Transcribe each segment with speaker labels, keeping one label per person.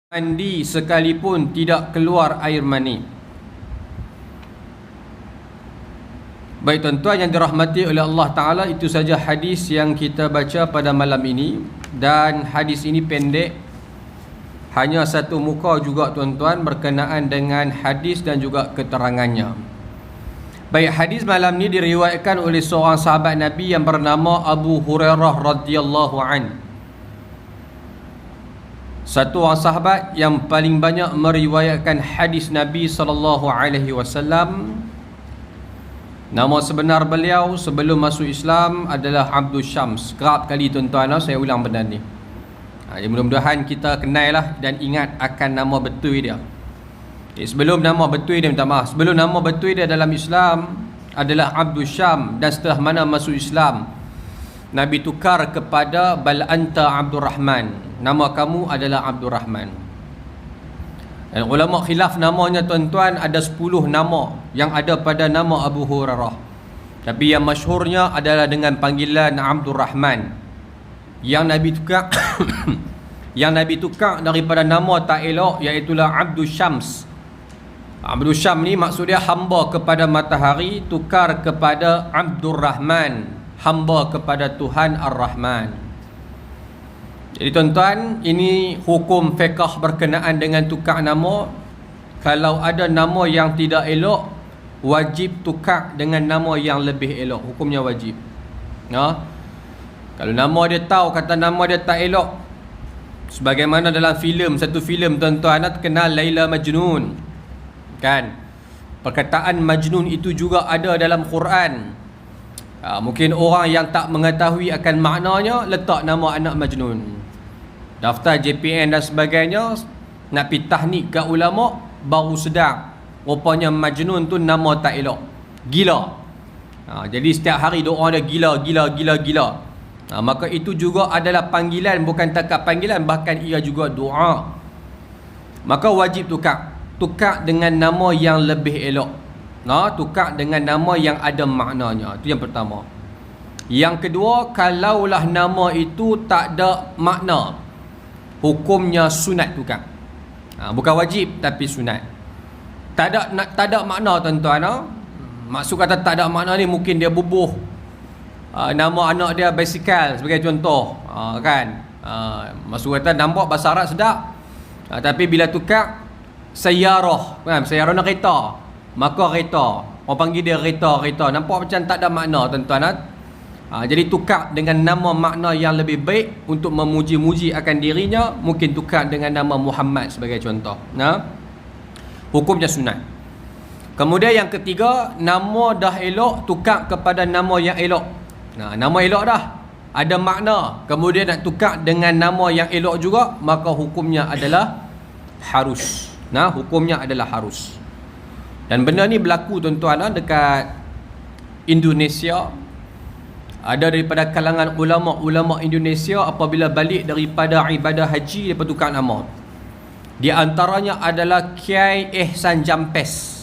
Speaker 1: mandi sekalipun tidak keluar air mani. Baik tuan-tuan yang dirahmati oleh Allah Ta'ala, itu saja hadis yang kita baca pada malam ini. Dan hadis ini pendek, hanya satu muka juga tuan-tuan, berkenaan dengan hadis dan juga keterangannya. Baik, hadis malam ini diriwayatkan oleh seorang sahabat Nabi yang bernama Abu Hurairah radhiyallahu anhu. Satu orang sahabat yang paling banyak meriwayatkan hadis Nabi SAW. Nama sebenar beliau sebelum masuk Islam adalah Abdul Syams. Kerap kali tuan-tuan saya ulang benda ni. Mudah-mudahan kita kenal lah dan ingat akan nama betul dia. Sebelum nama betul dia, minta maaf, sebelum nama betul dia dalam Islam adalah Abdul Syam, dan setelah mana masuk Islam Nabi tukar kepada Bal anta Abdul Rahman, nama kamu adalah Abdul Rahman. Dan ulama khilaf namanya tuan-tuan, ada 10 nama yang ada pada nama Abu Hurairah. Tapi yang masyhurnya adalah dengan panggilan Abdul Rahman. Yang Nabi tukar yang Nabi tukar daripada nama tak elok, iaitulah Abdul Syams. Abdul Syam ni maksud dia hamba kepada matahari, tukar kepada Abdul Rahman, hamba kepada Tuhan Ar-Rahman. Jadi tuan-tuan, ini hukum fiqh berkenaan dengan tukar nama. Kalau ada nama yang tidak elok, wajib tukar dengan nama yang lebih elok. Hukumnya wajib. Kalau nama dia tahu, kata nama dia tak elok, sebagaimana dalam filem, satu filem tuan-tuan terkenal, Laila Majnun, kan? Perkataan Majnun itu juga ada dalam Quran. Mungkin orang yang tak mengetahui akan maknanya, letak nama anak Majnun, daftar JPN dan sebagainya, nak pergi tahnik kat ulama, baru sedar rupanya Majnun tu nama tak elok, gila. Jadi setiap hari doa dia gila, gila, gila, gila. Maka itu juga adalah panggilan, bukan takat panggilan, bahkan ia juga doa. Maka wajib tukar dengan nama yang lebih elok. Tukar dengan nama yang ada maknanya. Itu yang pertama. Yang kedua, kalaulah nama itu tak ada makna, hukumnya sunat tukar. Bukan wajib, tapi sunat. Tak ada makna tuan-tuan. Maksud kata tak ada makna ni, mungkin dia bubuh nama anak dia basikal sebagai contoh, kan? Maksud kata nampak bahasa Arab sedap, tapi bila tukar sayyarah, kan? Sayyarah nak kereta, maka kereta, orang panggil dia kereta, nampak macam tak ada makna tuan-tuan. Jadi tukar dengan nama makna yang lebih baik untuk memuji-muji akan dirinya, mungkin tukar dengan nama Muhammad sebagai contoh. Hukumnya sunat. Kemudian yang ketiga, nama dah elok, tukar kepada nama yang elok. Nama elok dah, ada makna, kemudian nak tukar dengan nama yang elok juga, maka hukumnya adalah harus. Hukumnya adalah harus. Dan benda ni berlaku tuan-tuan dekat Indonesia. Ada daripada kalangan ulama-ulama Indonesia, apabila balik daripada ibadah haji, dia bertukar nama. Di antaranya adalah Kiai Ehsan Jampes,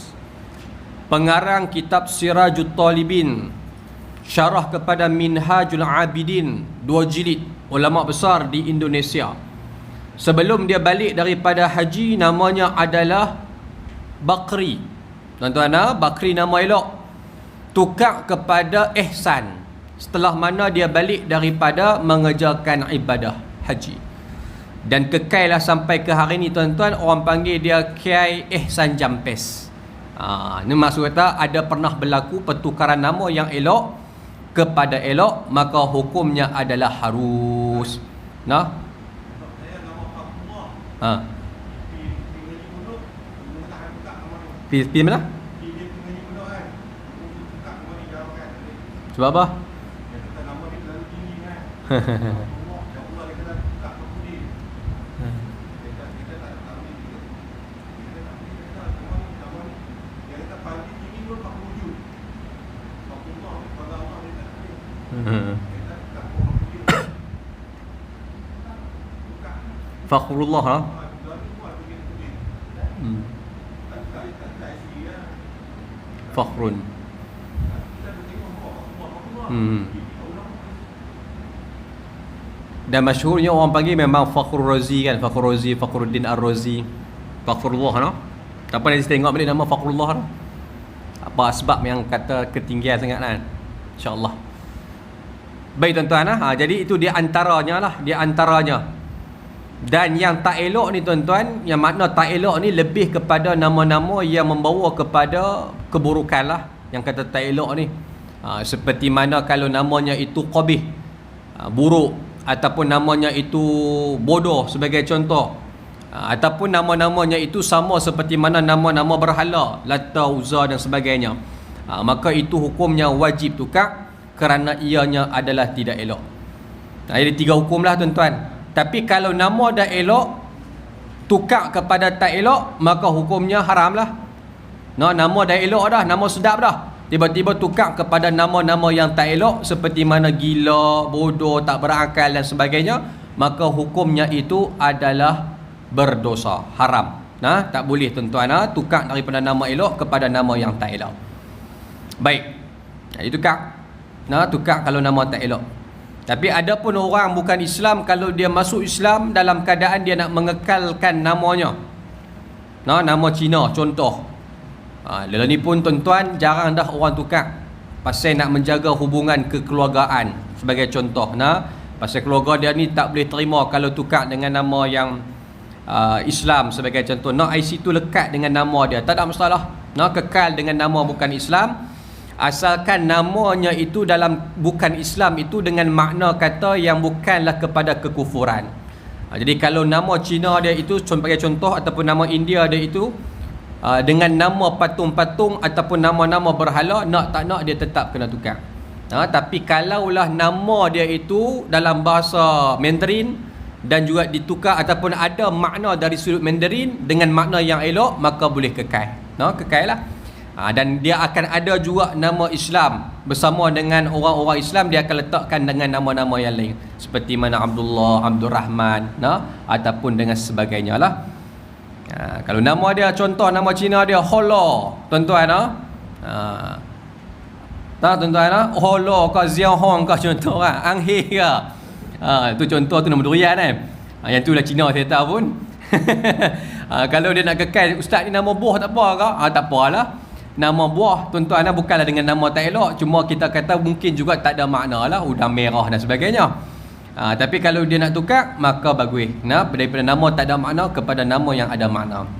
Speaker 1: pengarang kitab Sirajut Talibin, syarah kepada Minhajul Abidin, 2 jilid, ulama besar di Indonesia. Sebelum dia balik daripada haji, namanya adalah Bakri. Tuan-tuan, Bakri nama elok, tukar kepada Ehsan setelah mana dia balik daripada mengerjakan ibadah haji. Dan kekailah sampai ke hari ni tuan-tuan, orang panggil dia Kiai Ehsan Jampes. Ini maksud kata ada pernah berlaku pertukaran nama yang elok kepada elok, maka hukumnya adalah harus. Pi mana? Sebab apa? Fakhrullah. Fakhrun. Dan masyhurnya orang panggil memang Fakhrul Razi kan, Fakhrul Razi, Fakhruddin Ar-Razi, Fakhrullah no. Apa nanti tengok balik nama Fakhrullah no. Apa sebab yang kata ketinggian sangat kan? Insya-Allah. Baik tuan-tuan jadi itu dia antaranya lah, dia antaranya. Dan yang tak elok ni tuan-tuan, yang makna tak elok ni lebih kepada nama-nama yang membawa kepada keburukan lah, yang kata tak elok ni. Seperti mana kalau namanya itu qabih, buruk, ataupun namanya itu bodoh sebagai contoh, ataupun nama-namanya itu sama seperti mana nama-nama berhala, Lata, Uzza dan sebagainya, maka itu hukumnya wajib tukar kerana ianya adalah tidak elok. Ada 3 hukum lah tuan-tuan. Tapi kalau nama dah elok tukar kepada tak elok, maka hukumnya haram lah. Nama dah elok dah, nama sedap dah, tiba-tiba tukar kepada nama-nama yang tak elok seperti mana gila, bodoh, tak berakal dan sebagainya, maka hukumnya itu adalah berdosa, haram. Tak boleh tuan-tuan tukar daripada nama elok kepada nama yang tak elok. Baik, itu tukar kalau nama tak elok. Tapi ada pun orang bukan Islam, kalau dia masuk Islam dalam keadaan dia nak mengekalkan namanya, nama Cina contoh, lelah ni pun tuan-tuan jarang dah orang tukar, pasal nak menjaga hubungan kekeluargaan sebagai contoh. Pasal keluarga dia ni tak boleh terima kalau tukar dengan nama yang Islam sebagai contoh. IC tu lekat dengan nama dia, tak ada masalah. Kekal dengan nama bukan Islam, asalkan namanya itu dalam bukan Islam itu dengan makna kata yang bukanlah kepada kekufuran. Jadi kalau nama Cina dia itu sebagai contoh, ataupun nama India dia itu dengan nama patung-patung ataupun nama-nama berhala, nak tak nak dia tetap kena tukar. Tapi kalaulah nama dia itu dalam bahasa Mandarin dan juga ditukar ataupun ada makna dari sudut Mandarin dengan makna yang elok, maka boleh kekal. Kekal lah. Dan dia akan ada juga nama Islam bersama dengan orang-orang Islam, dia akan letakkan dengan nama-nama yang lain seperti mana Abdullah, Abdul Rahman, ataupun dengan sebagainya lah. Kalau nama dia contoh nama Cina dia Holo, tuan-tuan tuan-tuan Holo ke Ziao Hong ke contoh Anghe ke, tu contoh tu nama durian yang tu lah Cina saya tahu pun. Kalau dia nak kekal, ustaz ni nama buah tak apa ke? Tak apalah. Nama buah tuan-tuan bukanlah dengan nama tak elok, cuma kita kata mungkin juga tak ada makna lah, udang merah dan sebagainya. Tapi kalau dia nak tukar, maka bagus. Daripada nama tak ada makna kepada nama yang ada makna.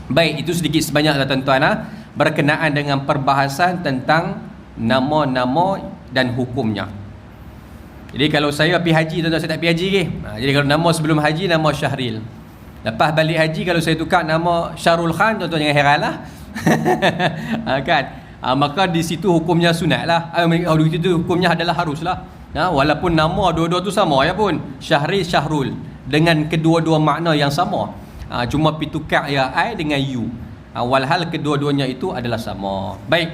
Speaker 1: Baik, itu sedikit sebanyak lah tuan-tuan berkenaan dengan perbahasan tentang nama-nama dan hukumnya. Jadi kalau saya pergi haji, tuan-tuan, saya tak pergi haji ke? Jadi kalau nama sebelum haji, nama Syahril. Lepas balik haji, kalau saya tukar nama Syarul Khan, tuan-tuan jangan heran lah. Kan? Maka di situ hukumnya sunat lah. Di situ hukumnya adalah harus lah. Walaupun nama dua-dua tu sama ya pun, Syahril, Syahrul, dengan kedua-dua makna yang sama, cuma pitukar ya I dengan you, walhal kedua-duanya itu adalah sama. Baik,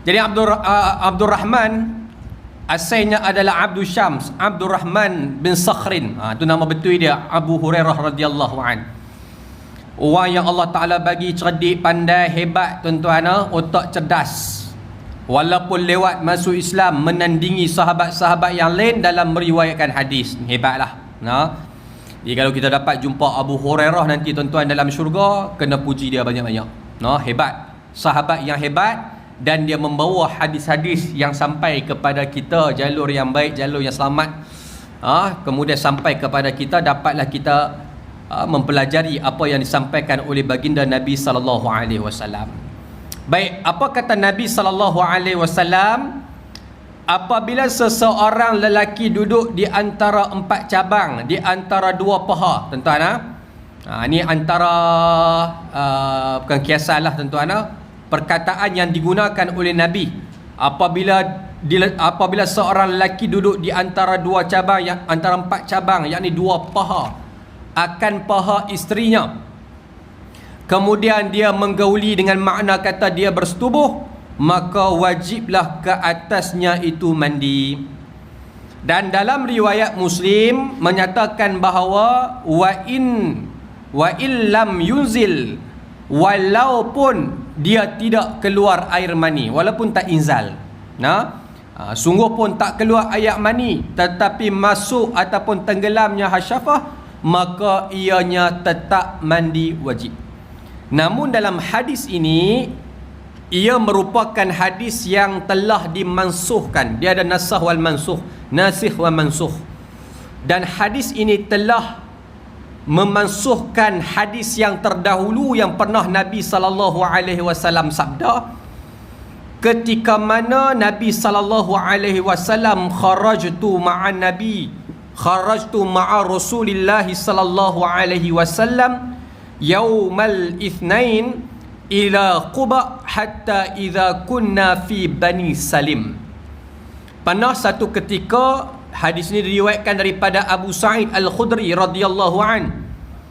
Speaker 1: jadi Abdul Rahman asalnya adalah Abdul Syams, Abdul Rahman bin Sakhrin. Itu nama betul dia, Abu Hurairah radhiyallahu an. Orang yang Allah Ta'ala bagi cerdik, pandai, hebat tuan-tuan, otak cerdas, walaupun lewat masuk Islam menandingi sahabat-sahabat yang lain dalam meriwayatkan hadis. Hebatlah. Jadi kalau kita dapat jumpa Abu Hurairah nanti tuan-tuan dalam syurga, kena puji dia banyak-banyak. Hebat, sahabat yang hebat, dan dia membawa hadis-hadis yang sampai kepada kita, jalur yang baik, jalur yang selamat. Kemudian sampai kepada kita, dapatlah kita mempelajari apa yang disampaikan oleh baginda Nabi sallallahu alaihi wasallam. Baik, apa kata Nabi sallallahu alaihi wasallam? Apabila seseorang lelaki duduk di antara 4 cabang, di antara 2 paha, tuan-tuan, ini antara bukan kiasan lah tuan-tuan, perkataan yang digunakan oleh Nabi apabila seorang lelaki duduk di antara 2 cabang, antara 4 cabang, yakni 2 paha, akan paha isterinya, kemudian dia menggauli dengan makna kata dia bersetubuh, maka wajiblah ke atasnya itu mandi. Dan dalam riwayat Muslim menyatakan bahawa wa in lam yunzil, walaupun dia tidak keluar air mani, walaupun tak inzal, Sungguh pun tak keluar ayak mani, tetapi masuk ataupun tenggelamnya hasyafah, maka ianya tetap mandi wajib. Namun dalam hadis ini, ia merupakan hadis yang telah dimansuhkan. Dia ada nasakh wal mansuh, nasikh wal mansuh. Dan hadis ini telah memansuhkan hadis yang terdahulu yang pernah Nabi SAW sabda, ketika mana Nabi SAW kharajtu ma'a Rasulillah SAW yaumal ithnain ila Quba hatta idza kunna fi Bani Salim. Pernah satu ketika, hadis ini diriwayatkan daripada Abu Sa'id Al-Khudri radhiyallahu an,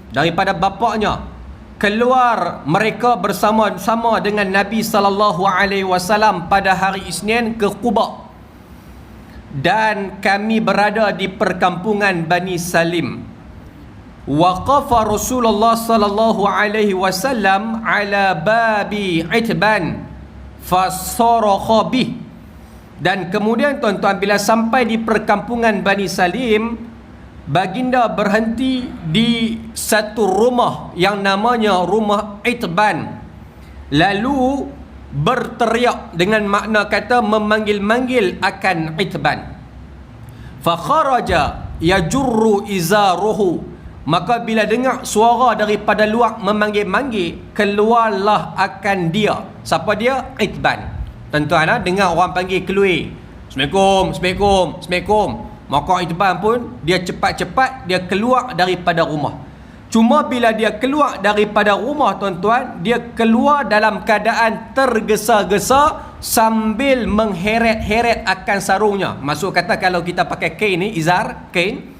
Speaker 1: daripada bapaknya, keluar mereka bersama-sama dengan Nabi SAW pada hari Isnin ke Quba, dan kami berada di perkampungan Bani Salim. Waqafa Rasulullah SAW ala babi Itban fasarakha bih. Dan kemudian tuan-tuan, bila sampai di perkampungan Bani Salim, baginda berhenti di satu rumah yang namanya rumah Itban, lalu berteriak dengan makna kata memanggil-manggil akan Itban. Fa kharaja yajurru izaruhu, maka bila dengar suara daripada luar memanggil-manggil, keluarlah akan dia. Siapa dia? Itban. Tuan-tuan, dengar orang panggil keluar, Assalamualaikum, Assalamualaikum, Assalamualaikum, maka Itban pun dia cepat-cepat dia keluar daripada rumah. Cuma bila dia keluar daripada rumah, tuan-tuan, dia keluar dalam keadaan tergesa-gesa sambil mengheret-heret akan sarungnya. Maksud kata kalau kita pakai kain ni, izar, kain,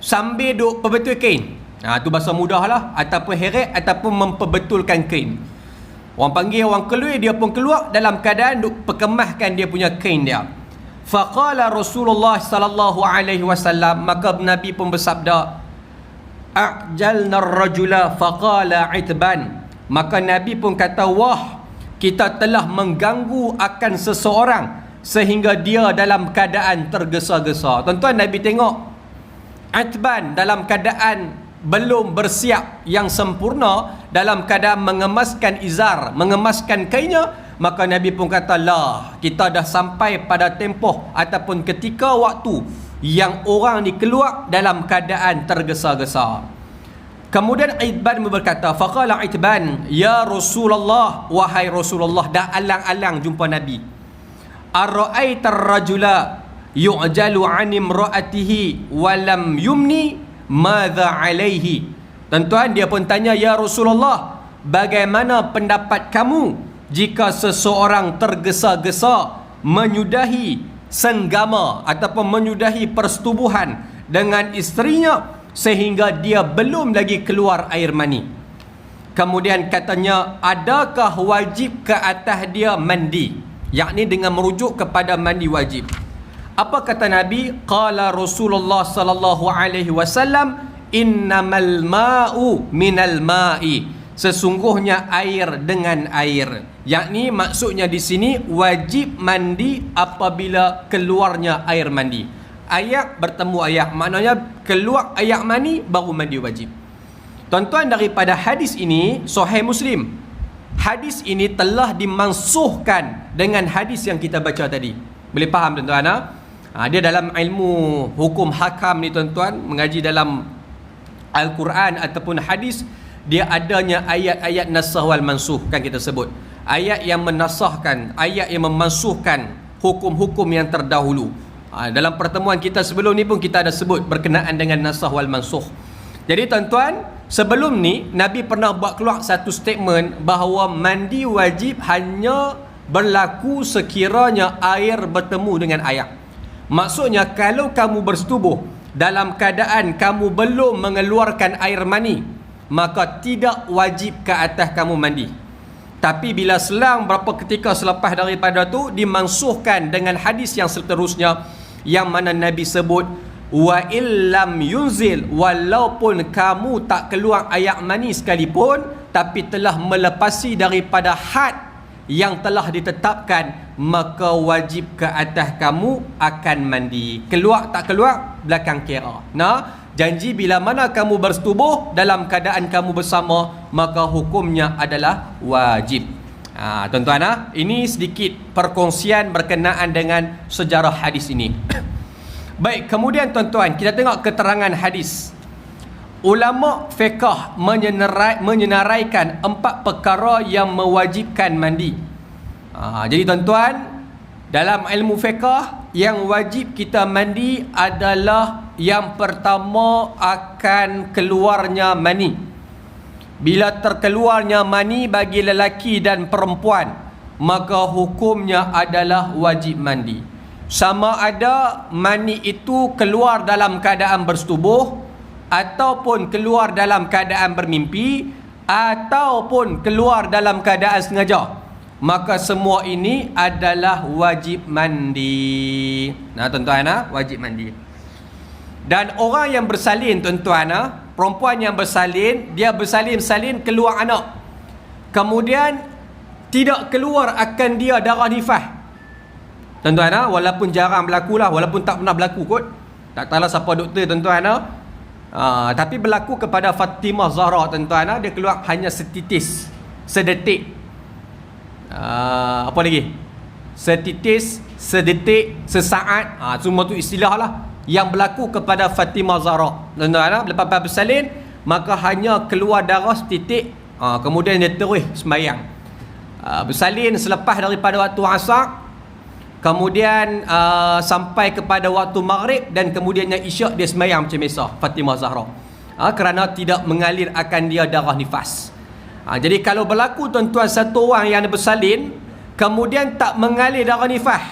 Speaker 1: sambil duk perbetul kain, tu bahasa mudah lah, ataupun heret ataupun memperbetulkan kain. Orang panggil orang keluar, dia pun keluar dalam keadaan duk perkemahkan dia punya kain dia. Faqala Rasulullah SAW, maka Nabi pun bersabda, a'jalna ar-rajula faqala Itban, maka Nabi pun kata, wah, kita telah mengganggu akan seseorang sehingga dia dalam keadaan tergesa-gesa. Tuan-tuan, Nabi tengok Itban dalam keadaan belum bersiap yang sempurna, dalam keadaan mengemaskan izar, mengemaskan kainnya, maka Nabi pun kata, lah, kita dah sampai pada tempoh ataupun ketika waktu yang orang ni keluar dalam keadaan tergesa-gesa. Kemudian Itban berkata, faqala Itban, ya Rasulullah, wahai Rasulullah, dah alang-alang jumpa Nabi, ara'aita ar-rajula yu'jalu 'an imra'atihi wa lam yumni madza 'alaihi. Tuan-tuan, dia pun tanya, ya Rasulullah, bagaimana pendapat kamu jika seseorang tergesa-gesa menyudahi senggama ataupun menyudahi persetubuhan dengan isterinya sehingga dia belum lagi keluar air mani? Kemudian katanya, adakah wajib ke atas dia mandi? Yakni dengan merujuk kepada mandi wajib. Apa kata Nabi? Qala Rasulullah sallallahu alaihi wasallam, innamal ma'u minal ma'i, sesungguhnya air dengan air. Yakni maksudnya di sini wajib mandi apabila keluarnya air mandi. Ayak bertemu ayak, maknanya keluar ayak mani baru mandi wajib. Tuan-tuan, daripada hadis ini Sahih Muslim, hadis ini telah dimansuhkan dengan hadis yang kita baca tadi. Boleh faham tuan-tuan? Dia dalam ilmu hukum hakam ni tuan-tuan, mengaji dalam Al-Quran ataupun hadis, dia adanya ayat-ayat nasakh wal mansuh, kan kita sebut. Ayat yang menasahkan, ayat yang memansuhkan hukum-hukum yang terdahulu. Dalam pertemuan kita sebelum ni pun kita ada sebut berkenaan dengan nasakh wal mansuh. Jadi tuan-tuan, sebelum ni Nabi pernah buat keluar satu statement bahawa mandi wajib hanya berlaku sekiranya air bertemu dengan air. Maksudnya kalau kamu bersetubuh dalam keadaan kamu belum mengeluarkan air mani, maka tidak wajib ke atas kamu mandi. Tapi bila selang berapa ketika selepas daripada tu, dimansuhkan dengan hadis yang seterusnya, yang mana Nabi sebut, wa illam yunzil, walaupun kamu tak keluar air mani sekalipun, tapi telah melepasi daripada had yang telah ditetapkan, maka wajib ke atas kamu akan mandi. Keluar tak keluar, belakang kira. Nah, janji bila mana kamu bersetubuh dalam keadaan kamu bersama, maka hukumnya adalah wajib. Tuan-tuan, ini sedikit perkongsian berkenaan dengan sejarah hadis ini. Baik, kemudian tuan-tuan, kita tengok keterangan hadis. Ulama fiqh menyenaraikan 4 perkara yang mewajibkan mandi. Jadi tuan-tuan, dalam ilmu fiqh, yang wajib kita mandi adalah yang pertama akan keluarnya mani. Bila terkeluarnya mani bagi lelaki dan perempuan, maka hukumnya adalah wajib mandi. Sama ada mani itu keluar dalam keadaan bersetubuh, ataupun keluar dalam keadaan bermimpi, ataupun keluar dalam keadaan sengaja, maka semua ini adalah wajib mandi. Nah tuan-tuan, wajib mandi. Dan orang yang bersalin tuan-tuan, perempuan yang bersalin, dia bersalin-salin keluar anak, kemudian tidak keluar akan dia darah nifas. Tuan-tuan, walaupun jarang berlaku lah, walaupun tak pernah berlaku kot, tak tahulah siapa doktor tuan-tuan, tapi berlaku kepada Fatimah Zahra tuan-tuan. Dia keluar hanya setitis, sedetik, apa lagi, setitis, sedetik, sesaat, semua tu istilah lah yang berlaku kepada Fatimah Zahra tuan-tuan. Lepas bersalin, maka hanya keluar darah setitik, kemudian dia terus sembahyang. Bersalin selepas daripada waktu asar, kemudian sampai kepada waktu maghrib, dan kemudiannya isyak dia sembahyang macam biasa Fatimah Zahra, kerana tidak mengalir akan dia darah nifas. Jadi kalau berlaku tuan-tuan satu orang yang bersalin kemudian tak mengalir darah nifas,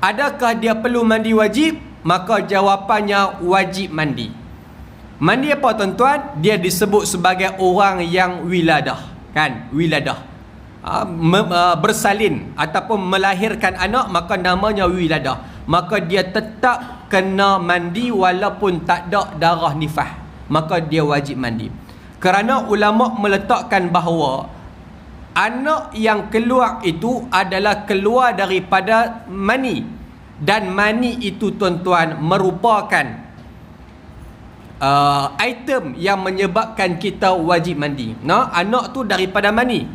Speaker 1: adakah dia perlu mandi wajib? Maka jawapannya wajib mandi. Mandi apa tuan-tuan? Dia disebut sebagai orang yang wiladah, kan? Wiladah, bersalin ataupun melahirkan anak, maka namanya wiladah. Maka dia tetap kena mandi walaupun tak ada darah nifas, maka dia wajib mandi. Kerana ulama meletakkan bahawa anak yang keluar itu adalah keluar daripada mani, dan mani itu tuan-tuan merupakan item yang menyebabkan kita wajib mandi. Anak tu daripada mani,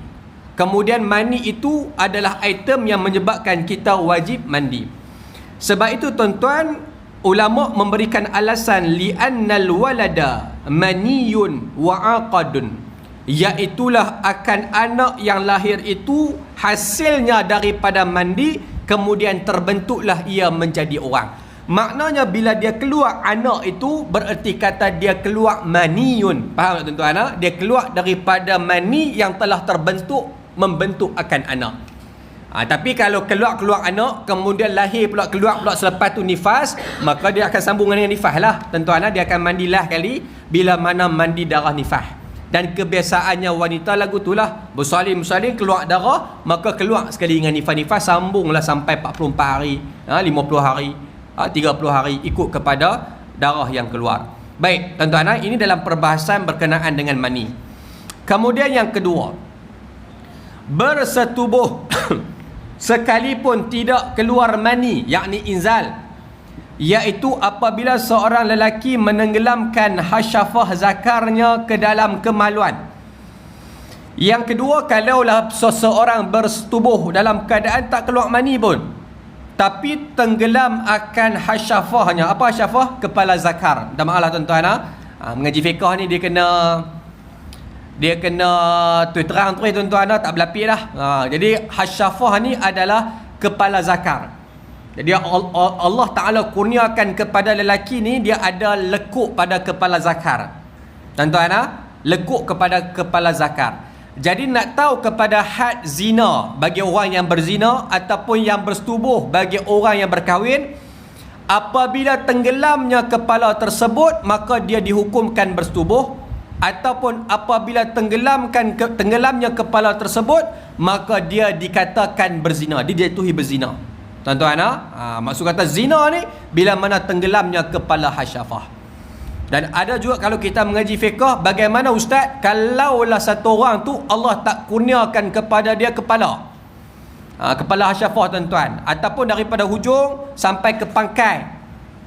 Speaker 1: kemudian mani itu adalah item yang menyebabkan kita wajib mandi. Sebab itu tuan-tuan, ulama memberikan alasan li'annal walada maniyun wa'aqadun, iaitulah akan anak yang lahir itu hasilnya daripada mandi, kemudian terbentuklah ia menjadi orang. Maknanya bila dia keluar anak itu, bererti kata dia keluar maniyun. Faham tak tuan-tuan? Dia keluar daripada mani yang telah terbentuk, membentuk akan anak. Tapi kalau keluar anak, kemudian lahir pula, keluar pula selepas tu nifas, maka dia akan sambung dengan nifas lah tuan-tuan. Dia akan mandilah kali bila mana mandi darah nifas. Dan kebiasaannya wanita lagu tu lah, bersalin keluar darah, maka keluar sekali dengan nifas, sambunglah sampai 44 hari, 50 hari, 30 hari, ikut kepada darah yang keluar. Baik tuan-tuan, ini dalam perbahasan berkenaan dengan mani. Kemudian yang kedua, bersetubuh sekalipun tidak keluar mani, yakni inzal, iaitu apabila seorang lelaki menenggelamkan hasyafah zakarnya ke dalam kemaluan. Yang kedua, kalaulah seseorang bersetubuh dalam keadaan tak keluar mani pun, tapi tenggelam akan hasyafahnya. Apa hasyafah? Kepala zakar. Minta maaf lah tuan-tuan, mengaji fiqh ni dia kena terang terus tuan-tuan, tak berlapis lah. Jadi hasyafah ni adalah kepala zakar. Jadi Allah Ta'ala kurniakan kepada lelaki ni, dia ada lekuk pada kepala zakar. Tuan-tuan, lekuk kepada kepala zakar. Jadi nak tahu kepada had zina bagi orang yang berzina ataupun yang bersetubuh bagi orang yang berkahwin, apabila tenggelamnya kepala tersebut, maka dia dihukumkan bersetubuh. Ataupun apabila tenggelamnya kepala tersebut, maka dia dikatakan berzina, dia dijatuhi berzina. Tuan-tuan, maksud kata zina ni bila mana tenggelamnya kepala hasyafah. Dan ada juga kalau kita mengaji fiqh, bagaimana ustaz kalaulah satu orang tu Allah tak kurniakan kepada dia kepala, Kepala hasyafah tuan-tuan, ataupun daripada hujung sampai ke pangkai,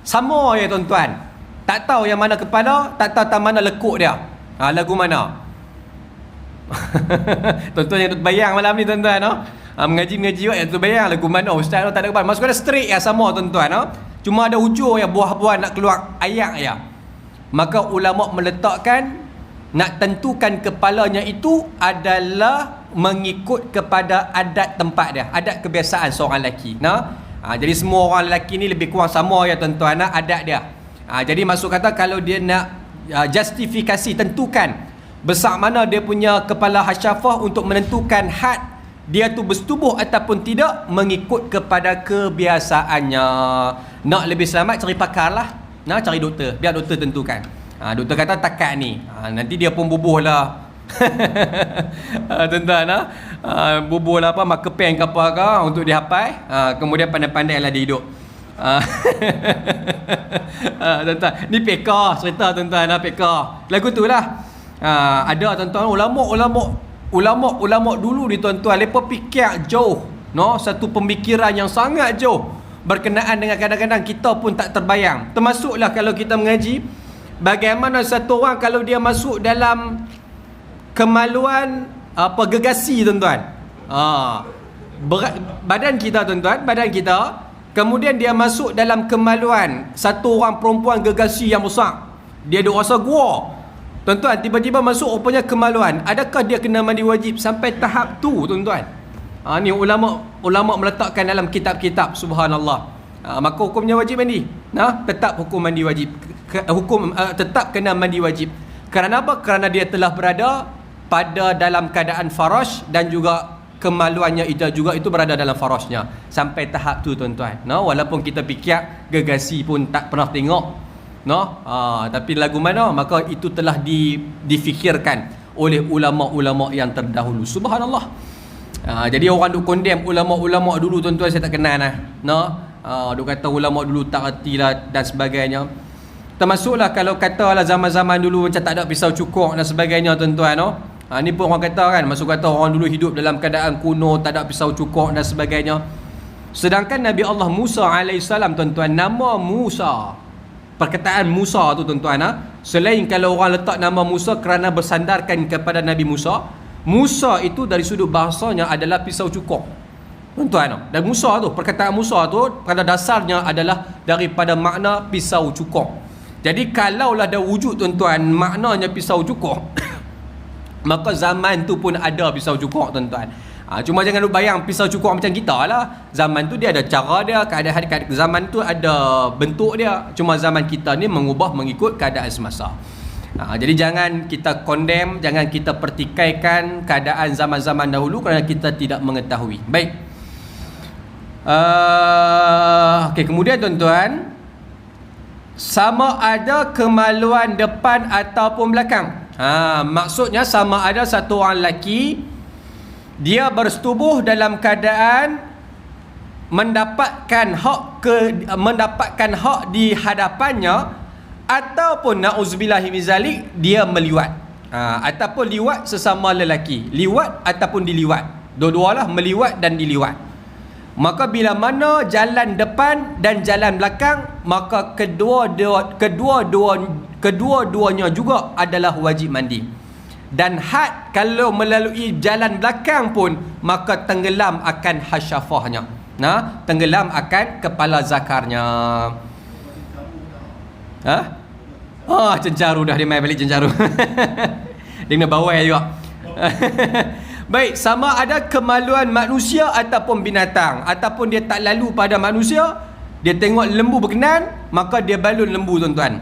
Speaker 1: sama ya tuan-tuan. Tak tahu yang mana kepala, tak tahu mana lekuk dia. Lagu mana? Tuan-tuan yang bayang malam ni tuan-tuan, mengaji-mengaji yang tu bayang lagu mana ustaz tak ada kepala. Maksudnya straight ya sama tuan-tuan, cuma ada hujung yang buah-buah nak keluar ayak ya. Maka ulama meletakkan nak tentukan kepalanya itu adalah mengikut kepada adat tempat dia, adat kebiasaan seorang lelaki. Jadi semua orang lelaki ni lebih kurang sama ya tuan-tuan, adat dia. Jadi maksud kata kalau dia nak justifikasi, tentukan besar mana dia punya kepala hasyafah untuk menentukan had dia tu bersetubuh ataupun tidak, mengikut kepada kebiasaannya. Nak lebih selamat cari pakar lah, cari doktor, biar doktor tentukan. Doktor kata takat ni, nanti dia pun bubuh lah. Tuan-tuan, bubuh lah apa, marker pen ke apa ke untuk dia hafal. Kemudian pandai-pandai lah dia hidup. Tuan-tuan, ni peka cerita tuan-tuan, peka lagu tu lah. Ada tuan-tuan ulama dulu ni tuan-tuan, mereka fikir jauh, satu pemikiran yang sangat jauh berkenaan dengan kadang-kadang kita pun tak terbayang. Termasuklah kalau kita mengaji, bagaimana satu orang kalau dia masuk dalam kemaluan gegasi tuan-tuan, badan kita tuan-tuan, badan kita, kemudian dia masuk dalam kemaluan satu orang perempuan gegasi yang besar, dia ada rasa gua tuan-tuan, tiba-tiba masuk rupanya kemaluan, adakah dia kena mandi wajib sampai tahap tu tuan-tuan? Ni ulama meletakkan dalam kitab-kitab, subhanallah. Maka hukumnya wajib mandi, tetap hukum mandi wajib, tetap kena mandi wajib. Kerana apa? Kerana dia telah berada pada dalam keadaan faraj, dan juga kemaluannya itu juga itu berada dalam farajnya sampai tahap tu tuan-tuan. Walaupun kita fikir gegasi pun tak pernah tengok, tapi lagu mana, maka itu telah difikirkan oleh ulama-ulama yang terdahulu, subhanallah. Jadi orang duk condemn ulama-ulama dulu tuan-tuan, saya tak kenal duk kata ulama dulu tak erti lah dan sebagainya. Termasuklah kalau katalah zaman-zaman dulu macam tak ada pisau cukur dan sebagainya tuan-tuan. Ni pun orang kata kan, masuk kata orang dulu hidup dalam keadaan kuno, tak ada pisau cukur dan sebagainya. Sedangkan Nabi Allah Musa AS tuan-tuan, nama Musa, perkataan Musa tu tuan-tuan, selain kalau orang letak nama Musa kerana bersandarkan kepada Nabi Musa, Musa itu dari sudut bahasanya adalah pisau cukur tuan-tuan. Dan Musa tu, perkataan Musa tu pada dasarnya adalah daripada makna pisau cukur. Jadi kalaulah ada wujud tuan-tuan maknanya pisau cukur maka zaman tu pun ada pisau cukur tuan-tuan. Cuma jangan lupa bayang pisau cukur macam kita lah. Zaman tu dia ada cara dia, keadaan zaman tu ada bentuk dia. Cuma zaman kita ni mengubah mengikut keadaan semasa. Jadi jangan kita condemn, jangan kita pertikaikan keadaan zaman-zaman dahulu kerana kita tidak mengetahui. Baik. Okey, kemudian tuan-tuan, sama ada kemaluan depan ataupun belakang. Maksudnya sama ada satu orang lelaki dia bersetubuh dalam keadaan mendapatkan hak di hadapannya, ataupun na'udzubillahi min zalik, dia meliwat, ataupun liwat sesama lelaki, liwat ataupun diliwat, dua-dualah meliwat dan diliwat. Maka bila mana jalan depan dan jalan belakang, maka kedua-duanya juga adalah wajib mandi. Dan had kalau melalui jalan belakang pun, maka tenggelam akan hasyafahnya, tenggelam akan kepala zakarnya. Cencaru dah, dia main balik cencaru. Dia kena bawai juga. Baik, sama ada kemaluan manusia ataupun binatang, ataupun dia tak lalu pada manusia, dia tengok lembu berkenan, maka dia balun lembu tuan-tuan.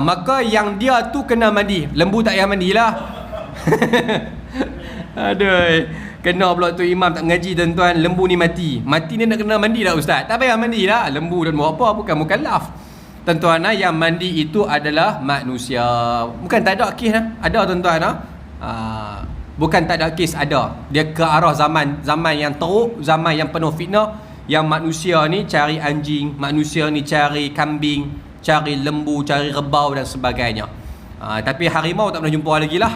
Speaker 1: Maka yang dia tu kena mandi, lembu tak payah mandilah. Aduh, kena pula tu imam tak mengaji tuan-tuan, lembu ni mati ni nak kena mandi dah ustaz, tak payah mandi lah, lembu dan buat apa, bukan mukallaf tuan-tuan. Yang mandi itu adalah manusia, bukan tak ada kes ada tuan-tuan. Bukan tak ada kes, ada. Dia ke arah zaman yang teruk, zaman yang penuh fitnah, yang manusia ni cari anjing, manusia ni cari kambing, cari lembu, cari rebau dan sebagainya. Tapi harimau tak pernah jumpa lagi lah.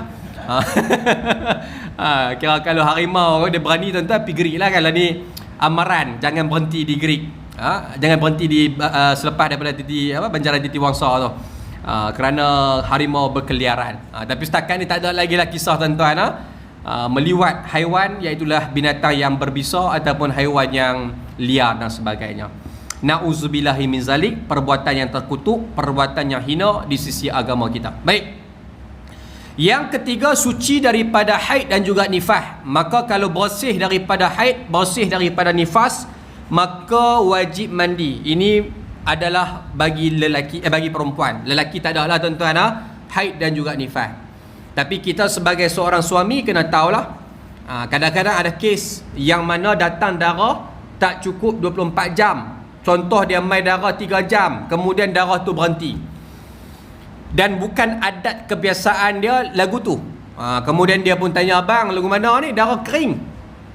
Speaker 1: Kira kalau harimau dia berani tuan-tuan, pergi gerik lah. Kalau ni amaran, jangan berhenti di gerik. Jangan berhenti di selepas daripada banjaran titi wangsa tu. Kerana harimau berkeliaran. Tapi setakat ni tak ada lagi lah kisah tuan-tuan meliwat haiwan, iaitulah binatang yang berbisa ataupun haiwan yang liar dan sebagainya. Na'udzubillahi min zalik, perbuatan yang terkutuk, perbuatan yang hina di sisi agama kita. Baik. Yang ketiga, suci daripada haid dan juga nifas. Maka kalau bersih daripada haid, bersih daripada nifas, maka wajib mandi. Ini adalah bagi lelaki, bagi perempuan. Lelaki tak ada lah tuan-tuan, haid dan juga nifas. Tapi kita sebagai seorang suami kena tahulah, kadang-kadang ada kes yang mana datang darah tak cukup 24 jam. Contoh dia mai darah 3 jam, kemudian darah tu berhenti. Dan bukan adat kebiasaan dia lagu tu. Kemudian dia pun tanya, abang lagu mana ni? Darah kering.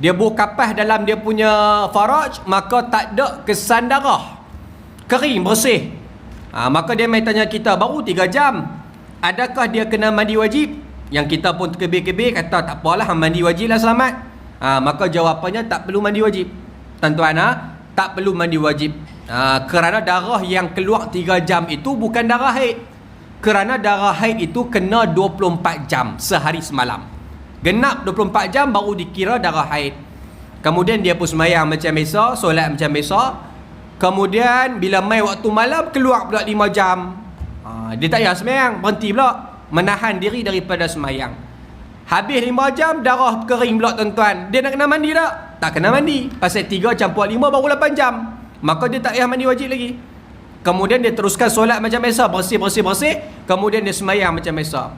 Speaker 1: Dia buh kapas dalam dia punya faraj, maka tak ada kesan darah, kering, bersih. Maka dia mai tanya kita, baru 3 jam, adakah dia kena mandi wajib? Yang kita pun terkebir-kebir kata, tak apalah, mandi wajib lah selamat. Maka jawapannya tak perlu mandi wajib tuan-tuan, tak perlu mandi wajib. Kerana darah yang keluar 3 jam itu bukan darah haid. Kerana darah haid itu kena 24 jam sehari semalam. Genap 24 jam baru dikira darah haid. Kemudian dia pun semayang macam biasa, solat macam biasa. Kemudian bila mai waktu malam keluar pula 5 jam. Dia tak payah semayang, berhenti pula, menahan diri daripada semayang. Habis 5 jam darah kering pula tuan-tuan. Dia nak kena mandi tak? Tak kena mandi. Pasal 3 campur 5 baru 8 jam. Maka dia tak payah mandi wajib lagi. Kemudian dia teruskan solat macam biasa, bersih. Kemudian dia semayang macam biasa.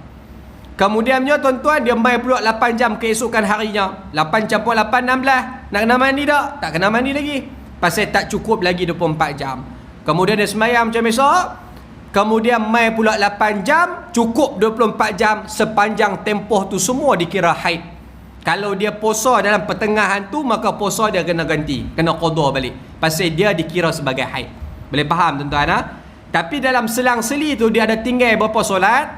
Speaker 1: Kemudiannya tuan-tuan, dia mai pula 8 jam keesokan harinya. 8 campur 8, 16. Nak kena mandi tak? Tak kena mandi lagi. Pasal tak cukup lagi 24 jam. Kemudian dia semayang macam biasa. Kemudian mai pula 8 jam, cukup 24 jam. Sepanjang tempoh tu semua dikira haid. Kalau dia puasa dalam pertengahan tu, maka puasa dia kena ganti, kena qada balik. Pasal dia dikira sebagai haid. Boleh faham tuan-tuan? Tapi dalam selang-seli tu dia ada tinggal berapa solat,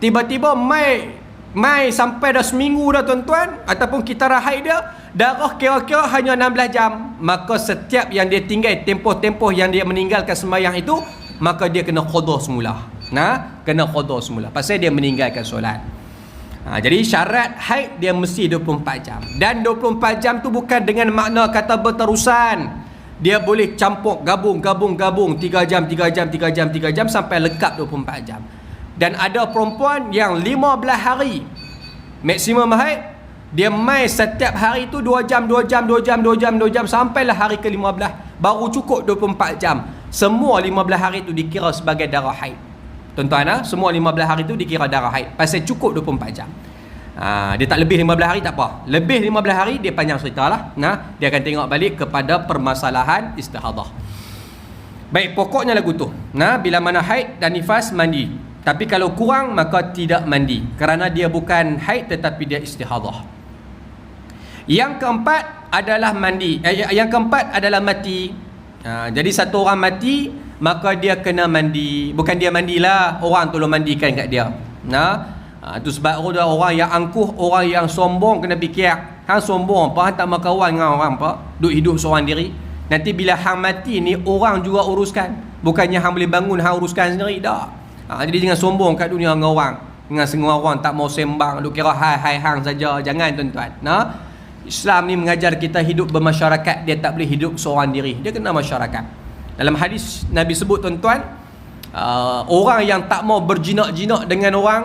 Speaker 1: tiba-tiba mai sampai dah seminggu dah tuan-tuan, ataupun kita haid dia darah kira-kira hanya 16 jam, maka setiap yang dia tinggal tempoh-tempoh yang dia meninggalkan sembahyang itu, maka dia kena qada semula. Kena qada semula pasal dia meninggalkan solat. Jadi syarat haid dia mesti 24 jam. Dan 24 jam tu bukan dengan makna kata berterusan. Dia boleh campur gabung 3 jam sampai lengkap 24 jam. Dan ada perempuan yang 15 hari maksimum haid, dia mai setiap hari tu 2 jam sampailah hari ke-15 baru cukup 24 jam. Semua 15 hari tu dikira sebagai darah haid. Tuan-tuan, semua 15 hari tu dikira darah haid pasal cukup 24 jam. Dia tak lebih 15 hari tak apa. Lebih 15 hari dia panjang cerita lah. Dia akan tengok balik kepada permasalahan istihadah. Baik, pokoknya lagu tu. Bila mana haid dan nifas mandi. Tapi kalau kurang maka tidak mandi. Kerana dia bukan haid tetapi dia istihadah. Yang keempat adalah mandi. Yang keempat adalah mati. Jadi satu orang mati, maka dia kena mandi. Bukan dia mandilah, orang tolong mandikan kat dia. Itu sebab ada orang yang angkuh, orang yang sombong kena fikir, hang sombong apa, hang tak mau kawan dengan orang apa, duk hidup seorang diri. Nanti bila hang mati ni orang juga uruskan. Bukannya hang boleh bangun hang uruskan sendiri dak. Jadi jangan sombong kat dunia dengan orang. Dengan semua orang tak mau sembang, duk kira hai hang saja. Jangan tuan-tuan. Islam ni mengajar kita hidup bermasyarakat. Dia tak boleh hidup seorang diri. Dia kena masyarakat. Dalam hadis Nabi sebut tuan-tuan, orang yang tak mau berjinak-jinak dengan orang,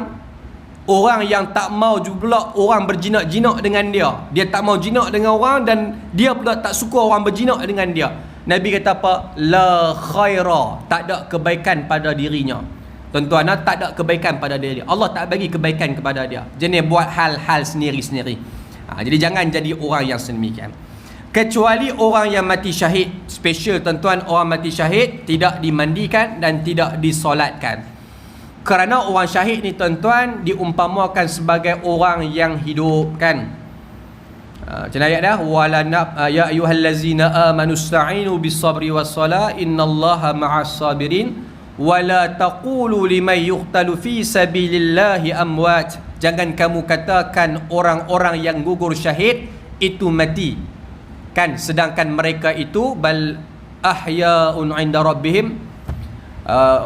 Speaker 1: orang yang tak mau juga orang berjinak-jinak dengan dia. Dia tak mau jinak dengan orang dan dia pula tak suka orang berjinak dengan dia. Nabi kata apa? La khaira, tak ada kebaikan pada dirinya. Tuan-tuan, tak ada kebaikan pada diri. Allah tak bagi kebaikan kepada dia. Jenis buat hal-hal sendiri-sendiri. Jadi jangan jadi orang yang sedemikian. Kecuali orang yang mati syahid. Special tuan-tuan, orang mati syahid tidak dimandikan dan tidak disolatkan. Kerana orang syahid ni tuan-tuan diumpamakan sebagai orang yang hidup kan. Macam ayat dah, ya ayyuhallazina amanu sta'inu bis-sabri was-salah innallaha ma'as sabirin wala taqulu liman yuqtalu fi sabilillahi amwat. jangan kamu katakan orang-orang yang gugur syahid itu mati, kan, sedangkan mereka itu bal ahya'un 'inda rabbihim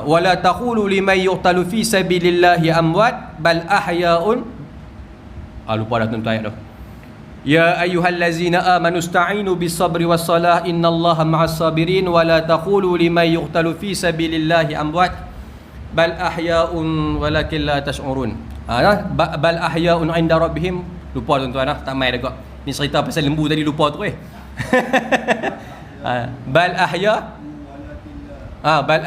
Speaker 1: wala taqulu liman yuqtalu fi sabilillahi amwat bal ahya'un. Lupa dah tuan-tuan ayat tu. Ya ayyuhallazina amanu ista'inu bis-sabri was-salah innallaha ma'as sabirin wala taqulu liman yuqtalu fi sabilillahi amwat bal ahya'un walakin la tash'urun. Bal ahya'un 'inda rabbihim. Lupa tuan-tuan dah, tak mai dah kau. Ni cerita pasal lembu tadi, lupa tu bal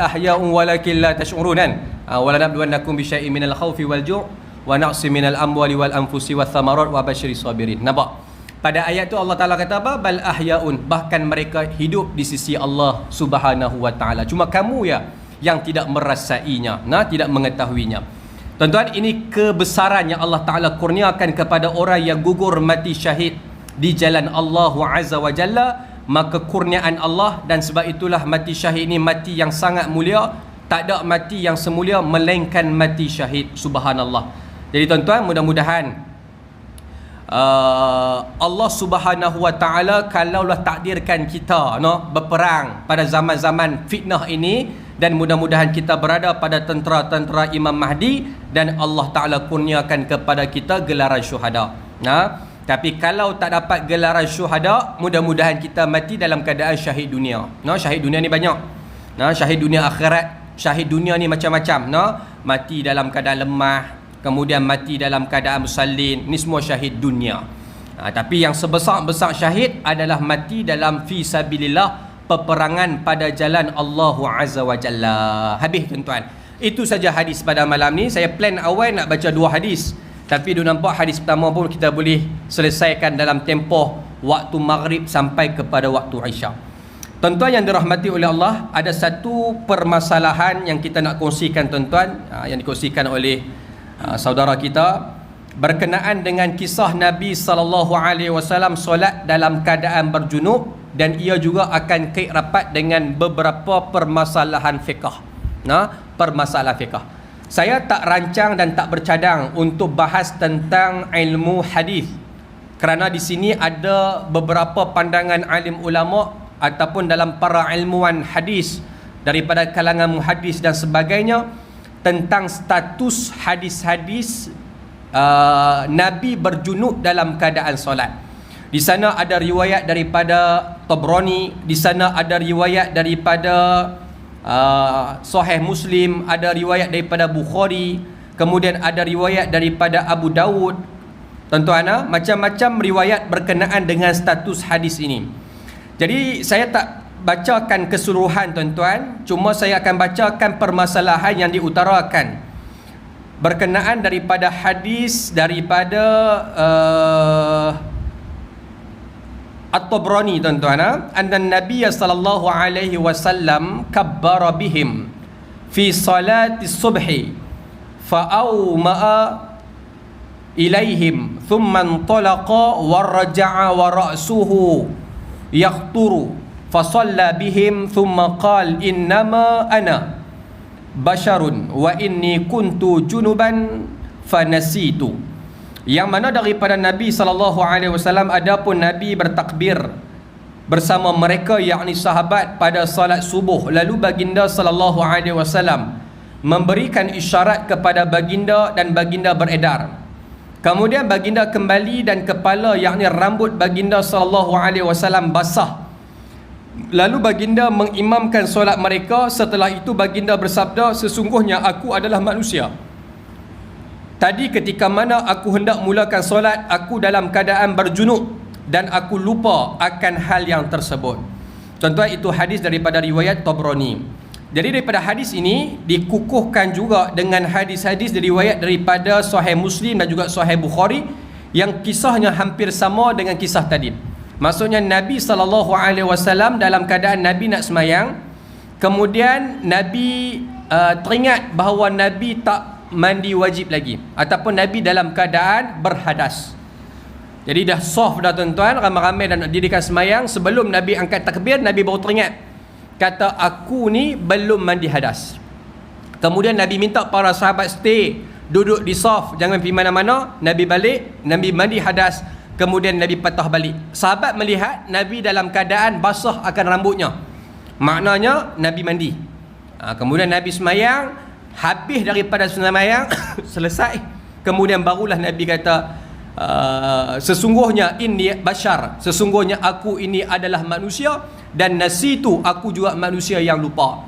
Speaker 1: ahya'un walakin la tash'urun kan. Wala nabluwannakum bi syai'in minal khaufi wal ju' wa naqsi minal amwali wal anfusi wath thamarat wa basyiris sabirin. Nampak? Pada ayat tu Allah Ta'ala kata apa? Bal ahya'un, bahkan mereka hidup di sisi Allah Subhanahu wa Ta'ala. Cuma kamu ya yang tidak merasainya, tidak mengetahuinya. Tuan-tuan, ini kebesaran yang Allah Ta'ala kurniakan kepada orang yang gugur mati syahid di jalan Allah Azza wa Jalla. Maka kurniaan Allah, dan sebab itulah mati syahid ini mati yang sangat mulia. Tak ada mati yang semulia melainkan mati syahid. Subhanallah. Jadi tuan-tuan, mudah-mudahan Allah Subhanahu wa Ta'ala kalaulah takdirkan kita berperang pada zaman-zaman fitnah ini, dan mudah-mudahan kita berada pada tentera-tentera Imam Mahdi, dan Allah Ta'ala kurniakan kepada kita gelaran syuhada. Tapi kalau tak dapat gelaran syuhada, mudah-mudahan kita mati dalam keadaan syahid dunia. Syahid dunia ni banyak. Syahid dunia akhirat, syahid dunia ni macam-macam. Mati dalam keadaan lemah, kemudian mati dalam keadaan musallin. Ni semua syahid dunia. Tapi yang sebesar-besar syahid adalah mati dalam fi sabilillah, peperangan pada jalan Allah Azza wa Jalla. Habis tuan-tuan. Itu saja hadis pada malam ni. Saya plan awal nak baca 2 hadis, tapi dia nampak hadis pertama pun kita boleh selesaikan dalam tempoh waktu maghrib sampai kepada waktu Isya. Tuan-tuan yang dirahmati oleh Allah, ada satu permasalahan yang kita nak kongsikan tuan-tuan, yang dikongsikan oleh saudara kita, berkenaan dengan kisah Nabi SAW solat dalam keadaan berjunub, dan ia juga akan kait rapat dengan beberapa permasalahan fiqh. Permasalahan fiqh. Saya tak rancang dan tak bercadang untuk bahas tentang ilmu hadis, kerana di sini ada beberapa pandangan alim ulama ataupun dalam para ilmuwan hadis daripada kalangan muhaddis dan sebagainya tentang status hadis-hadis Nabi berjunub dalam keadaan solat. Di sana ada riwayat daripada Tabrani, di sana ada riwayat daripada Sahih Muslim, ada riwayat daripada Bukhari, kemudian ada riwayat daripada Abu Dawud. Tuan-tuan, macam-macam riwayat berkenaan dengan status hadis ini. Jadi saya tak bacakan keseluruhan tuan-tuan, cuma saya akan bacakan permasalahan yang diutarakan berkenaan daripada hadis daripada At-Tabrani tuan-tuan. Anna Nabiy sallallahu alaihi wasallam kabbara bihim fi salati subhi fa awma'a ilaihim thumma intalaqa wa raja'a wa ra'suhu yaqturu fa shalla bihim thumma qala innama ana basharun wa inni kuntu junuban fanasitu. Yang mana daripada Nabi SAW, adapun Nabi bertakbir bersama mereka, yakni sahabat, pada salat subuh. Lalu baginda SAW memberikan isyarat kepada baginda dan baginda beredar. Kemudian baginda kembali dan kepala, yakni rambut baginda SAW basah. Lalu baginda mengimamkan solat mereka. Setelah itu baginda bersabda, sesungguhnya aku adalah manusia. Tadi ketika mana aku hendak mulakan solat, aku dalam keadaan berjunub dan aku lupa akan hal yang tersebut. Tuan-tuan, itu hadis daripada riwayat Tabrani. Jadi daripada hadis ini dikukuhkan juga dengan hadis-hadis riwayat daripada Sahih Muslim dan juga Sahih Bukhari, yang kisahnya hampir sama dengan kisah tadi. Maksudnya Nabi SAW dalam keadaan Nabi nak semayang, kemudian Nabi teringat bahawa Nabi tak mandi wajib lagi, ataupun Nabi dalam keadaan berhadas. Jadi dah soft dah tuan-tuan, ramai-ramai dan nak dirikan semayang. Sebelum Nabi angkat takbir, Nabi baru teringat, kata aku ni belum mandi hadas. Kemudian Nabi minta para sahabat stay duduk di saf, jangan pergi mana-mana. Nabi balik, Nabi mandi hadas, kemudian Nabi patah balik. Sahabat melihat Nabi dalam keadaan basah akan rambutnya, maknanya Nabi mandi. Kemudian Nabi semayang, habis daripada semayang selesai, kemudian barulah Nabi kata, sesungguhnya ini bashar, sesungguhnya aku ini adalah manusia, dan nasitu, aku juga manusia yang lupa.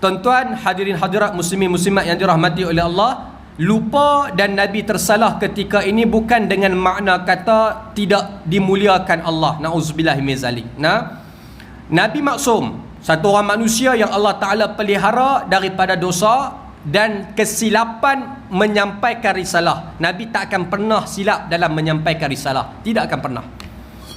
Speaker 1: Tuan-tuan, hadirin hadirat, muslimin muslimat yang dirahmati oleh Allah, lupa dan Nabi tersalah ketika ini bukan dengan makna kata tidak dimuliakan Allah, na'udzubillah min zalik. Nabi maksum, satu orang manusia yang Allah Ta'ala pelihara daripada dosa dan kesilapan menyampaikan risalah. Nabi tak akan pernah silap dalam menyampaikan risalah, tidak akan pernah,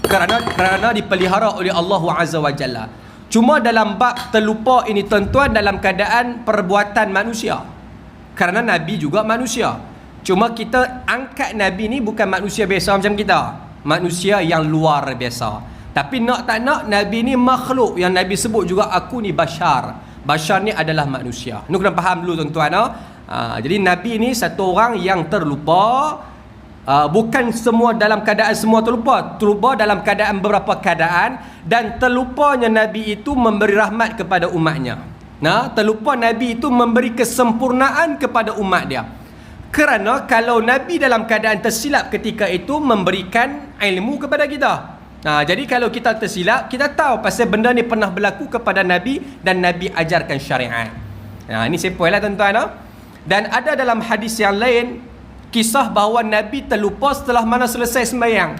Speaker 1: kerana dipelihara oleh Allah Azza wa Jalla. Cuma dalam bab terlupa ini tuan-tuan, dalam keadaan perbuatan manusia, kerana Nabi juga manusia. Cuma kita angkat Nabi ni bukan manusia biasa macam kita, manusia yang luar biasa. Tapi nak tak nak, Nabi ni makhluk yang Nabi sebut juga, aku ni bashar. Bashar ni adalah manusia. Ini kena faham dulu tuan-tuan. Jadi Nabi ni satu orang yang terlupa. Bukan semua dalam keadaan semua terlupa. Terlupa dalam keadaan beberapa keadaan. Dan terlupanya Nabi itu memberi rahmat kepada umatnya. Terlupa Nabi itu memberi kesempurnaan kepada umat dia. Kerana kalau Nabi dalam keadaan tersilap ketika itu, memberikan ilmu kepada kita. Jadi kalau kita tersilap, kita tahu pasal benda ni pernah berlaku kepada Nabi dan Nabi ajarkan syariat. Ini sepoi lah tuan-tuan. Dan ada dalam hadis yang lain kisah bahawa Nabi terlupa setelah mana selesai sembahyang.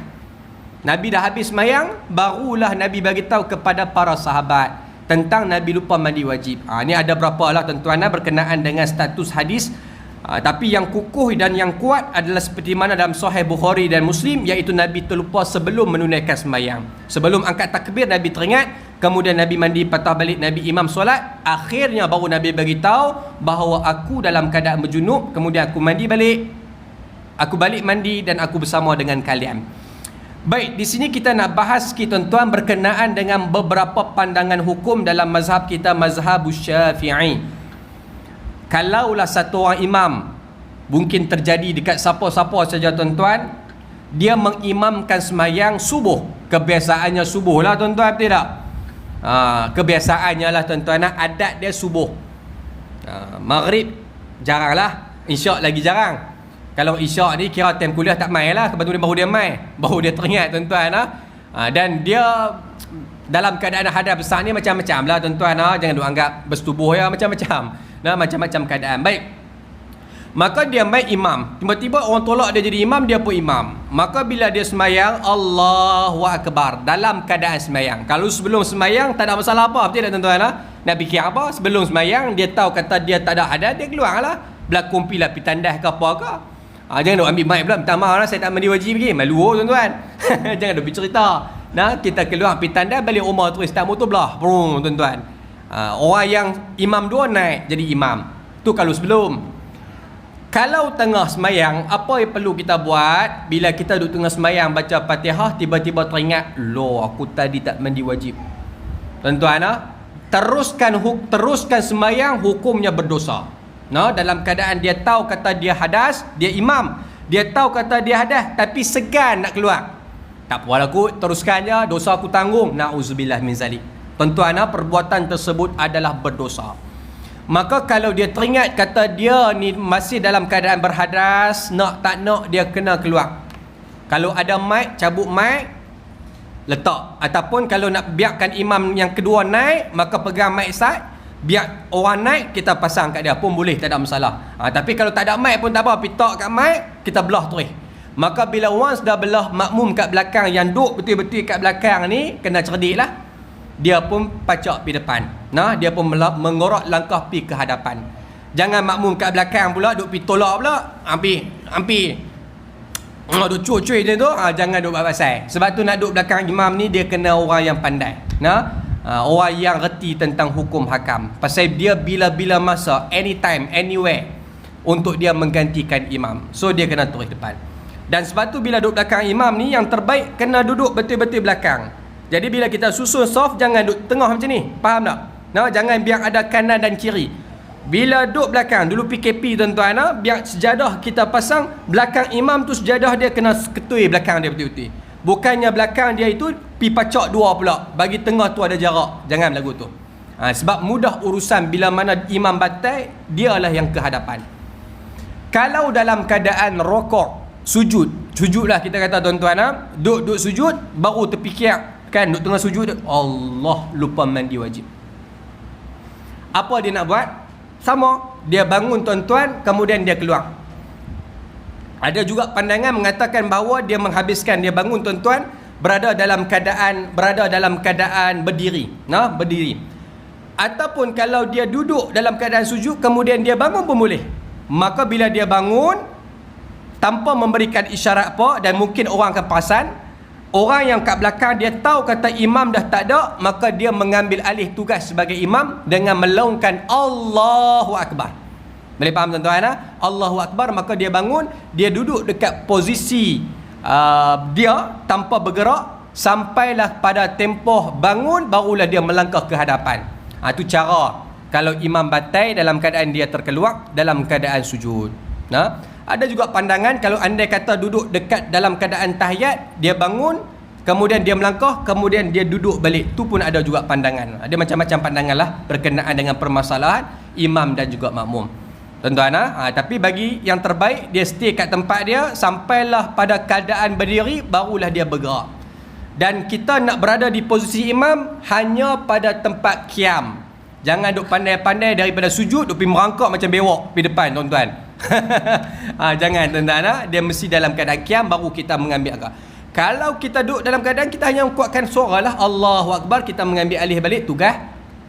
Speaker 1: Nabi dah habis sembahyang, barulah Nabi bagi tahu kepada para sahabat tentang Nabi lupa mandi wajib. Ini ada berapa lah tuan-tuan berkenaan dengan status hadis. Tapi yang kukuh dan yang kuat adalah seperti mana dalam Sahih Bukhari dan Muslim, iaitu Nabi terlupa sebelum menunaikan sembahyang. Sebelum angkat takbir Nabi teringat, kemudian Nabi mandi, patah balik, Nabi imam solat, akhirnya baru Nabi bagi tahu bahawa aku dalam keadaan berjunub, kemudian aku mandi balik, aku balik mandi dan aku bersama dengan kalian. Baik, di sini kita nak bahas sikit tuan-tuan berkenaan dengan beberapa pandangan hukum dalam mazhab kita, mazhab Syafi'i. Kalaulah satu orang imam, mungkin terjadi dekat siapa-siapa saja tuan-tuan, dia mengimamkan semayang subuh, kebiasaannya subuh lah tuan-tuan, betul tak? Kebiasaannya lah tuan-tuan, adat dia subuh. Maghrib jarang lah, isyak lagi jarang. Kalau isyak ni kira time kuliah tak main lah, kebetulan baru dia main, baru dia teringat tuan-tuan. Dan dia dalam keadaan hadas besar ni macam-macam lah tuan-tuan. Jangan duk anggap bersetubuh ya, macam-macam. Macam-macam keadaan. Baik, maka dia main imam, tiba-tiba orang tolak dia jadi imam, dia pun imam. Maka bila dia semayang, Allahu Akbar, dalam keadaan semayang. Kalau sebelum semayang tak ada masalah apa, betul tak tuan-tuan? Nak fikir apa? Sebelum semayang dia tahu kata dia tak ada hadas, dia keluar lah, berlakon pilah pitandas ke apa ke. Jangan duk ambil mic pula, minta maaf lah, saya tak mandi wajib lagi, malu tuan-tuan. Jangan duk bercerita. Kita keluar pitandas, balik rumah terus start motor belah, tuan-tuan. Orang yang imam dua naik jadi imam. Tu kalau sebelum. Kalau tengah semayang, apa yang perlu kita buat? Bila kita duduk tengah semayang baca Fatihah, tiba-tiba teringat, loh aku tadi tak mandi wajib. Tuan-tuan, teruskan semayang, hukumnya berdosa. Dalam keadaan dia tahu kata dia hadas, dia imam, dia tahu kata dia hadas, tapi segan nak keluar. Tak apa aku teruskan je, dosa aku tanggung. Na'udzubillah min zalik. Tuan-tuan, perbuatan tersebut adalah berdosa. Maka kalau dia teringat kata dia ni masih dalam keadaan berhadas, nak tak nak dia kena keluar. Kalau ada mic, cabut mic, letak. Ataupun kalau nak biarkan imam yang kedua naik, maka pegang mic side, biar orang naik, kita pasang kat dia pun boleh, tak ada masalah. Tapi kalau tak ada mic pun tak apa, pitak kat mic, kita belah terus. Maka bila once dah belah makmum kat belakang, yang duduk betul-betul kat belakang ni, kena cerdik lah. Dia pun pacak pergi depan. Dia pun mengorak langkah pergi ke hadapan. Jangan makmum kat belakang pula duk pergi tolak pula. Hampir duk cuy-cuy dia tu. Jangan duk buat pasal. Sebab tu nak duk belakang imam ni, dia kena orang yang pandai. Orang yang reti tentang hukum hakam. Pasal dia bila-bila masa, anytime, anywhere, untuk dia menggantikan imam. So dia kena terus depan. Dan sebab tu bila duduk belakang imam ni, yang terbaik kena duduk betul-betul belakang. Jadi bila kita susun soft, jangan duduk tengah macam ni. Faham tak? Jangan biar ada kanan dan kiri. Bila duduk belakang, dulu PKP tuan-tuan, biar sejadah kita pasang belakang imam tu, sejadah dia kena ketui belakang dia betul-betul. Bukannya belakang dia itu pi pacak dua pula, bagi tengah tu ada jarak. Jangan lagu tu. Sebab mudah urusan bila mana imam batai, dialah yang ke hadapan. Kalau dalam keadaan rokok, sujudlah kita kata tuan-tuan, duduk sujud, baru terfikir kan, duduk tengah sujud, Allah, lupa mandi wajib. Apa dia nak buat? Sama, dia bangun tuan-tuan, kemudian dia keluar. Ada juga pandangan mengatakan bahawa dia menghabiskan, dia bangun tuan-tuan, berada dalam keadaan berdiri, berdiri. Ataupun kalau dia duduk dalam keadaan sujud, kemudian dia bangun pun boleh. Maka bila dia bangun, tanpa memberikan isyarat apa, dan mungkin orang akan perasan, orang yang kat belakang dia tahu kata imam dah tak ada, maka dia mengambil alih tugas sebagai imam dengan melaungkan Allahu Akbar. Boleh faham tuan-tuan? Allahu Akbar, maka dia bangun, dia duduk dekat posisi dia tanpa bergerak, sampailah pada tempoh bangun, barulah dia melangkah ke hadapan. Itu cara kalau imam batai dalam keadaan dia terkeluar dalam keadaan sujud. Ada juga pandangan kalau andai kata duduk dekat dalam keadaan tahiyat, dia bangun, kemudian dia melangkah, kemudian dia duduk balik. Tu pun ada juga pandangan. Ada macam-macam pandangan lah berkenaan dengan permasalahan imam dan juga makmum. Tuan-tuan, tapi bagi yang terbaik, dia stay kat tempat dia sampailah pada keadaan berdiri, barulah dia bergerak. Dan kita nak berada di posisi imam hanya pada tempat qiyam. Jangan duk pandai-pandai daripada sujud duk pergi merangkak macam bewok pergi depan tuan-tuan. Jangan tuan-tuan, dia mesti dalam keadaan qiyam baru kita mengambil agak. Kalau kita duduk dalam keadaan kita hanya kuatkan suara lah Allahu Akbar, kita mengambil alih balik tugas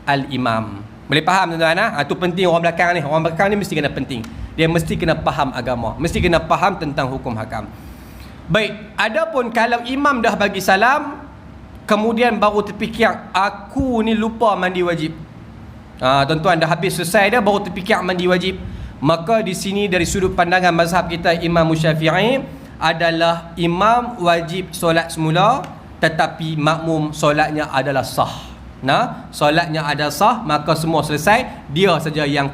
Speaker 1: al-imam. Boleh faham tuan-tuan? Itu penting orang belakang ni. Orang belakang ni mesti kena penting. Dia mesti kena faham agama, mesti kena faham tentang hukum hakam. Baik, adapun kalau imam dah bagi salam, kemudian baru terfikir aku ni lupa mandi wajib. Tuan-tuan, dah habis selesai dah baru terfikir mandi wajib. Maka di sini dari sudut pandangan mazhab kita Imam Syafi'i adalah imam wajib solat semula, tetapi makmum solatnya adalah sah. Solatnya ada sah, maka semua selesai, dia saja yang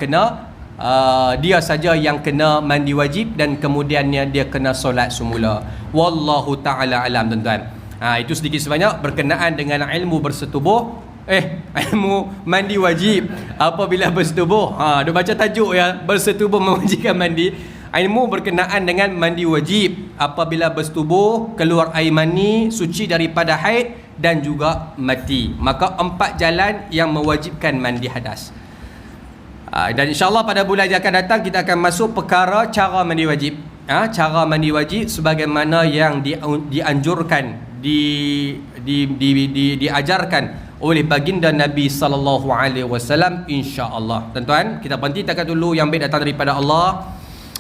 Speaker 1: kena mandi wajib dan kemudiannya dia kena solat semula. Wallahu ta'ala alam tuan-tuan. Itu sedikit sebanyak berkenaan dengan ilmu bersetubuh. Ilmu mandi wajib apabila bersetubuh. Dia baca tajuk ya, bersetubuh mewajibkan mandi. Ilmu berkenaan dengan mandi wajib apabila bersetubuh, keluar air mani, suci daripada haid dan juga mati. Maka 4 jalan yang mewajibkan mandi hadas. Dan insyaAllah pada bulan yang akan datang kita akan masuk perkara cara mandi wajib. Cara mandi wajib sebagaimana yang dianjurkan, diajarkan oleh baginda Nabi SAW, insya-Allah. Tuan-tuan, kita berhenti takat dulu. Yang baik datang daripada Allah,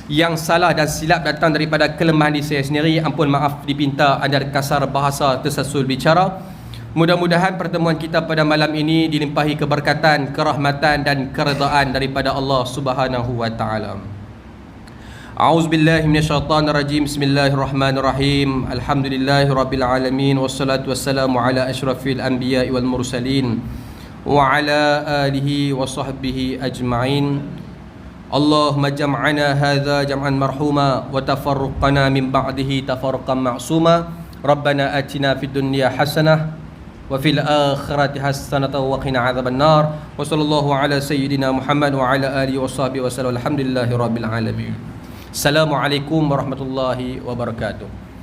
Speaker 1: yang salah dan silap datang daripada kelemahan diri saya sendiri. Ampun maaf dipinta ada kasar bahasa, tersasul bicara. Mudah-mudahan pertemuan kita pada malam ini dilimpahi keberkatan, kerahmatan dan keredaan daripada Allah Subhanahu wa taala. A'udzubillahi minasyaitonirrajim. Bismillahirrahmanirrahim. Alhamdulillahirabbil alamin wassalatu wassalamu ala asyrafil anbiya'i wal mursalin wa ala alihi wa sahbihi ajma'in. Allahumma jam'ana hadza jam'an marhuma wa tafarraqna min ba'dihi tafarruqan ma'suma. Rabbana atina fid dunya hasanah wa fil akhirati hasanatan wa qina adzabannar. Wa sallallahu ala sayyidina Muhammad wa ala alihi washabbihi wasallam. Alhamdulillahirabbil alamin. Assalamualaikum warahmatullahi wabarakatuh.